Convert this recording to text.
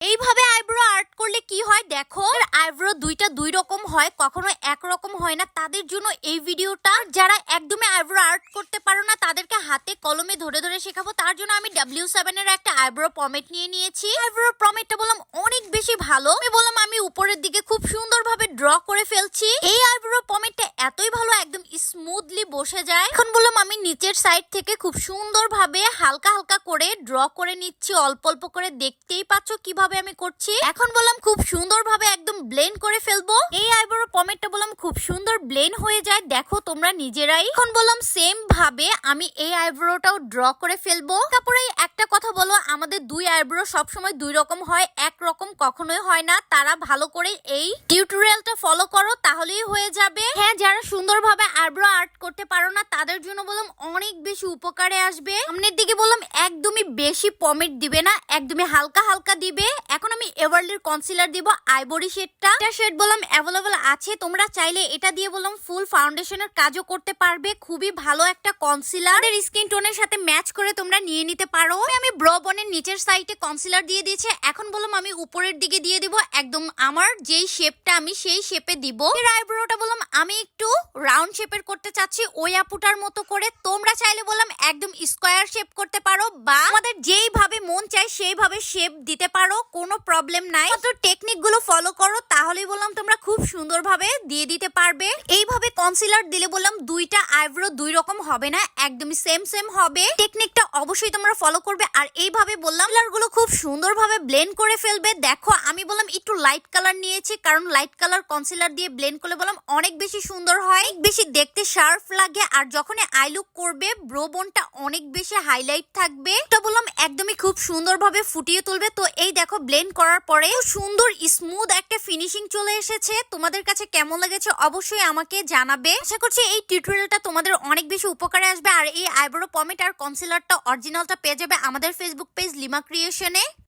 এইভাবে eyebrow art করলে কি হয় দেখো, আইব্রো দুইটা দুই রকম হয়, কখনো একরকম হয় না। তাদের জন্য এই ভিডিওটা। যারা একদমই আইব্রো আর্ট করতে পারো না তাদেরকে হাতে কলমে ধরে ধরে শেখাবো। তার জন্য আমি W7 এর একটা আইব্রো পমেট নিয়ে নিয়েছি। আইব্রো পমেটটা বললাম অনেক বেশি ভালো। আমি বললাম আমি উপরের দিকে খুব সুন্দরভাবে ড্র করে ফেলছি। এই আইব্রো পমেটটা এতই ভালো, একদম স্মুথলি বসে যায়। এখন বললাম আমি নিচের সাইড থেকে খুব সুন্দরভাবে হালকা হালকা করে ড্র করে নিচ্ছি, অল্প অল্প করে। দেখতেই পাচ্ছ কিভাবে আমি করছি। এখন বললাম খুব সুন্দরভাবে একদম ব্লেন্ড করে ফেলবো। এই আইব্রো পমেটটা বললাম খুব সুন্দর ব্লেন্ড হয়ে যায়, দেখো তোমরা নিজেরাই। এখন বললাম সেম ভাবে আমি এই আইব্রোটাও ড্র করে ফেলবো। তারপরে একটা কথা বলো, আমাদের দুই আইব্রো সবসময় দুই রকম হয়, এক রকম কখনোই হয় না। তারা ভালো করে এই টিউটোরিয়ালটা ফলো করো, তাহলেই হয়ে যাবে। হ্যাঁ, যারা সুন্দরভাবে আইব্রো আর্ট করতে পারো না তাদের জন্য বললাম অনেক বেশি উপকারে আসবে। সামনের দিকে বললাম একদমই বেশি পমেট দিবে না, একদমই হালকা হালকা দিবে। এখন আমি এভারলির কনসিলার দিব আইভরি শেডটা। এটা শেড বললাম অ্যাভেলেবল আছে, তোমরা চাইলে এটা দিয়ে বললাম ফুল ফাউন্ডেশনের কাজও করতে পারবে। খুবই ভালো একটা কনসিলার, স্কিন টোনের সাথে ম্যাচ করে তোমরা নিয়ে নিতে পারো। আমি ব্রো বোনের নিচের সাইডে কনসিলার দিয়ে দিয়েছি। এখন বললাম আমি উপরের দিকে দিয়ে দিব, একদম আমার যেই শেপটা আমি সেই শেপে দিব। এর আইব্রোটা বললাম আমি একটু রাউন্ড শেপের করতে চাচ্ছি, ওই আপুটার মতো করে। তোমরা চাইলে বললাম একদম স্কোয়ার শেপ করতে পারো, বা আমাদের যেইভাবে মন চায় সেইভাবে শেপ দিতে পারো, কোনো প্রবলেম নাই। তো টেকনিক গুলো ফলো করো, তাহলেই বললাম তোমরা খুব সুন্দরভাবে দিয়ে দিতে পারবে। এইভাবে কনসিলার দিলে বললাম দুইটা আইব্রো দুই রকম হবে না, একদমই সেম সেম হবে। টেকনিকটা অবশ্যই তোমরা ফলো করবে। আর এইভাবে বললাম কালার গুলো খুব সুন্দরভাবে ব্লেন্ড করে ফেলবে। দেখো আমি বললাম একটু লাইট কালার নিয়েছি, কারণ লাইট কালার কনসিলার দিয়ে ব্লেন্ড করলে বললাম অনেক বেশি সুন্দর হয়, বেশি দেখতে শার্প লাগে। আর যখন আই লুক করবে ব্রো বোনটা অনেক বেশি হাইলাইট থাকবে। তো বললাম একদমই খুব সুন্দরভাবে ফুটিয়ে তুলবে। তো এই দেখো ব্লেন্ড করার পরে সুন্দর স্মুথ একটা ফিনিশিং চলে এসেছে। তোমাদের কাছে কেমন লেগেছে অবশ্যই আমাকে জানাবে। আশা করছি এই টিউটোরিয়ালটা তোমাদের অনেক বেশি উপকারে আসবে। আর এই আইব্রো পমেট আর কনসিলারটা অরিজিনালটা পেয়ে যাবে আমাদের ফেসবুক পেজ লিমা ক্রিয়েশনে।